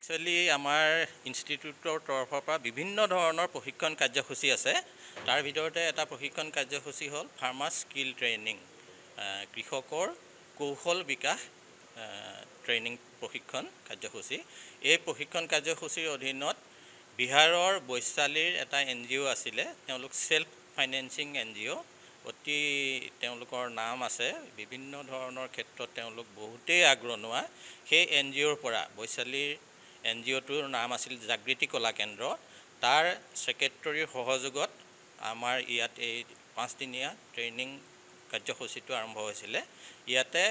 Actually, আমাৰ ইনষ্টিটিউটৰ তৰফৰ পৰা বিভিন্ন ধৰণৰ প্ৰশিক্ষণ কাৰ্যসূচী আছে। তাৰ ভিতৰতে এটা প্ৰশিক্ষণ কাৰ্যসূচী হ'ল ফাৰ্মাৰ স্কিল ট্ৰেইনিং, কৃষকৰ কৌশল বিকাশ ট্ৰেইনিং প্ৰশিক্ষণ কাৰ্যসূচী। এই প্ৰশিক্ষণ কাৰ্যসূচীৰ অধীনত বিহাৰৰ বৈশালীৰ এটা NGO আছিলে, তেওঁলোক সেল্ফ ফাইনেন্সিং NGO, অতি তেওঁলোকৰ নাম আছে, বিভিন্ন ধৰণৰ ক্ষেত্ৰত তেওঁলোক বহুতেই আগৰণুৱা। সেই NGOৰ পৰা বৈশালীৰ NGOটোৰ নাম আছিল জাগৃতি কলা কেন্দ্ৰ। তাৰ সেক্ৰেটাৰীৰ সহযোগত আমাৰ ইয়াত এই 5 দিনীয়া ট্ৰেইনিং কাৰ্যসূচীটো আৰম্ভ হৈছিলে। ইয়াতে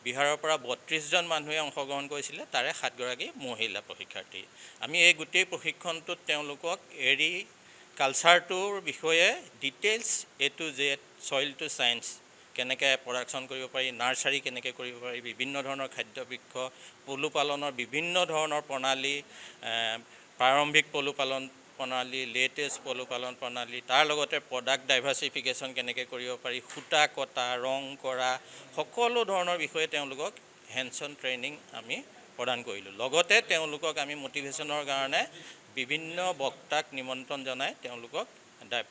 বিহাৰৰ পৰা 32 জন মানুহে অংশগ্ৰহণ কৰিছিলে, তাৰে 7 গৰাকী মহিলা প্ৰশিক্ষাৰ্থী। আমি এই গোটেই প্ৰশিক্ষণটোত তেওঁলোকক কালচাৰটোৰ বিষয়ে details A to Z, soil to science কেনেকৈ প্ৰডাকশ্যন কৰিব পাৰি, নাৰ্চাৰী কেনেকৈ কৰিব পাৰি, বিভিন্ন ধৰণৰ খাদ্যবৃক্ষ, পলুপালনৰ বিভিন্ন ধৰণৰ প্ৰণালী, প্ৰাৰম্ভিক পলুপালন প্ৰণালী, লেটেষ্ট পলুপালন প্ৰণালী, তাৰ লগতে প্ৰডাক্ট ডাইভাৰ্চিফিকেশ্যন কেনেকৈ কৰিব পাৰি, সূতা কটা, ৰং কৰা, সকলো ধৰণৰ বিষয়ে তেওঁলোকক হেণ্ডছ অন ট্ৰেইনিং আমি প্ৰদান কৰিলোঁ। লগতে তেওঁলোকক আমি মটিভেশ্যনৰ কাৰণে বিভিন্ন বক্তাক নিমন্ত্ৰণ জনাই তেওঁলোকক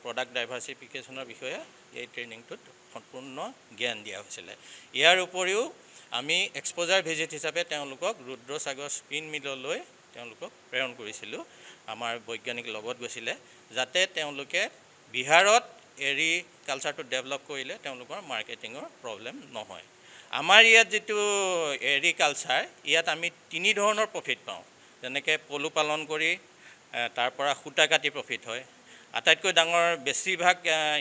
প্ৰডাক্ট ডাইভাৰ্চিফিকেশ্যনৰ বিষয়ে এই ট্ৰেইনিংটোত সম্পূৰ্ণ জ্ঞান দিয়া হৈছিলে। ইয়াৰ উপৰিও আমি এক্সপ'জাৰ ভিজিট হিচাপে তেওঁলোকক ৰুদ্ৰসাগৰ স্পিন মিললৈ তেওঁলোকক প্ৰেৰণ কৰিছিলোঁ। আমাৰ বৈজ্ঞানিক লগত গৈছিলে, যাতে তেওঁলোকে বিহাৰত কালচাৰটো ডেভেলপ কৰিলে তেওঁলোকৰ মাৰ্কেটিঙৰ প্ৰব্লেম নহয়। আমাৰ ইয়াত যিটো কালচাৰ, ইয়াত আমি 3 ধৰণৰ প্ৰফিট পাওঁ। যেনেকৈ পলুপালন কৰি তাৰ পৰা সূতা কাটি প্ৰফিট হয়। আটাইতকৈ ডাঙৰ বেছিভাগ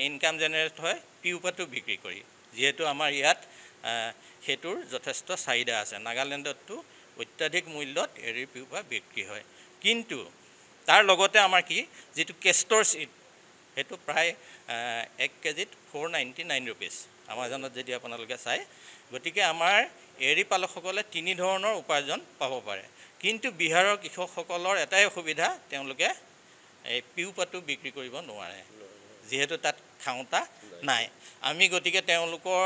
ইনকাম জেনেৰেট হয় পিউপাটো বিক্ৰী কৰি, যিহেতু আমাৰ ইয়াত সেইটোৰ যথেষ্ট চাহিদা আছে। নাগালেণ্ডততো অত্যাধিক মূল্যত পিউপা বিক্ৰী হয়। কিন্তু তাৰ লগতে আমাৰ যিটো কেষ্টৰ চিড, সেইটো প্ৰায় 1 কেজিত 499 ৰুপিজ আমাজনত যদি আপোনালোকে চায়। গতিকে আমাৰ পালকসকলে 3 ধৰণৰ উপাৰ্জন পাব পাৰে। কিন্তু বিহাৰৰ কৃষকসকলৰ এটাই অসুবিধা, তেওঁলোকে পিউপাটো বিক্ৰী কৰিব নোৱাৰে, যিহেতু তাত খাওঁতা নাই। আমি গতিকে তেওঁলোকৰ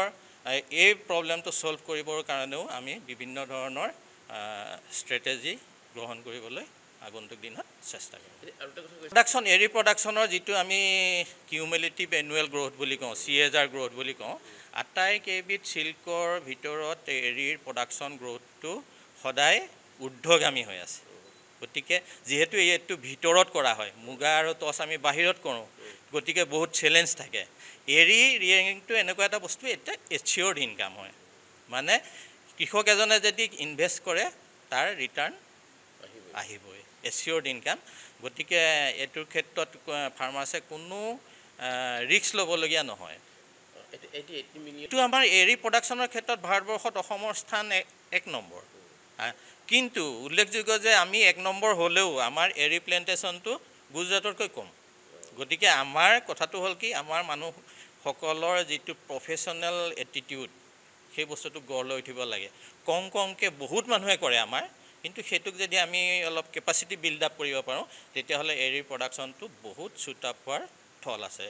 এই প্ৰব্লেমটো ছল্ভ কৰিবৰ কাৰণেও আমি বিভিন্ন ধৰণৰ ষ্ট্ৰেটেজি গ্ৰহণ কৰিবলৈ আগন্তুক দিনত চেষ্টা কৰিম। প্ৰডাকশ্যনৰ যিটো আমি কিউমুলেটিভ এনুৱেল গ্ৰ'থ বুলি কওঁ, CAGR গ্ৰ'থ বুলি কওঁ, আটাইকেইবিধ চিল্কৰ ভিতৰত প্ৰডাকশ্যন গ্ৰ'থটো সদায় ঊৰ্ধ্বগামী হৈ আছে। গতিকে যিহেতু এইটো ভিতৰত কৰা হয়, মুগা আৰু টচ আমি বাহিৰত কৰোঁ, গতিকে বহুত চেলেঞ্জ থাকে। ৰিয়েৰিংটো এনেকুৱা এটা বস্তু, এটা এচিয়ৰ্ড ইনকাম হয়। মানে কৃষক এজনে যদি ইনভেষ্ট কৰে তাৰ ৰিটাৰ্ণ আহিবই, এচিয়ৰ্ড ইনকাম। গতিকে এইটোৰ ক্ষেত্ৰত ফাৰ্মাৰ্ছে কোনো ৰিস্ক ল'বলগীয়া নহয়। এইটো আমাৰ প্ৰডাকশ্যনৰ ক্ষেত্ৰত ভাৰতবৰ্ষত অসমৰ স্থান 1 নম্বৰ। কিন্তু উল্লেখযোগ্য যে আমি 1 নম্বৰ হ'লেও আমাৰ প্লেণ্টেশ্যনটো গুজৰাটতকৈ কম। গতিকে আমাৰ কথাটো হ'ল আমাৰ মানুহসকলৰ যিটো প্ৰফেশ্যনেল এটিটিউড, সেই বস্তুটো গঢ় লৈ উঠিব লাগে। কমকৈ বহুত মানুহে কৰে আমাৰ, কিন্তু সেইটোক যদি আমি অলপ কেপাচিটি বিল্ড আপ কৰিব পাৰোঁ, তেতিয়াহ'লে প্ৰডাকশ্যনটো বহুত শ্বুট আপ হোৱাৰ থল আছে।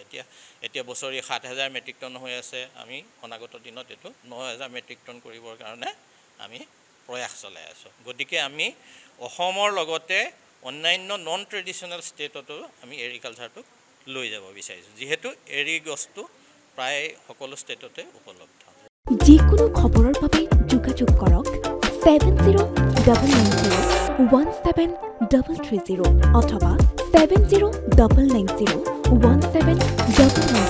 এতিয়া বছৰি 7,000 মেট্ৰিক টন হৈ আছে। আমি অনাগত দিনত এইটো 9,000 মেট্ৰিক টন কৰিবৰ কাৰণে আমি প্ৰয়াস চলাই আছোঁ। গতিকে আমি অসমৰ লগতে অন্যান্য নন ট্ৰেডিশ্যনেল ষ্টেটতো আমি এগ্ৰিকালচাৰটোক লৈ যাব বিচাৰিছোঁ, যিহেতু গছটো প্ৰায় সকলো ষ্টেটতে উপলব্ধ। যিকোনো খবৰৰ বাবে যোগাযোগ কৰক 7099017330 অথবা 7099017900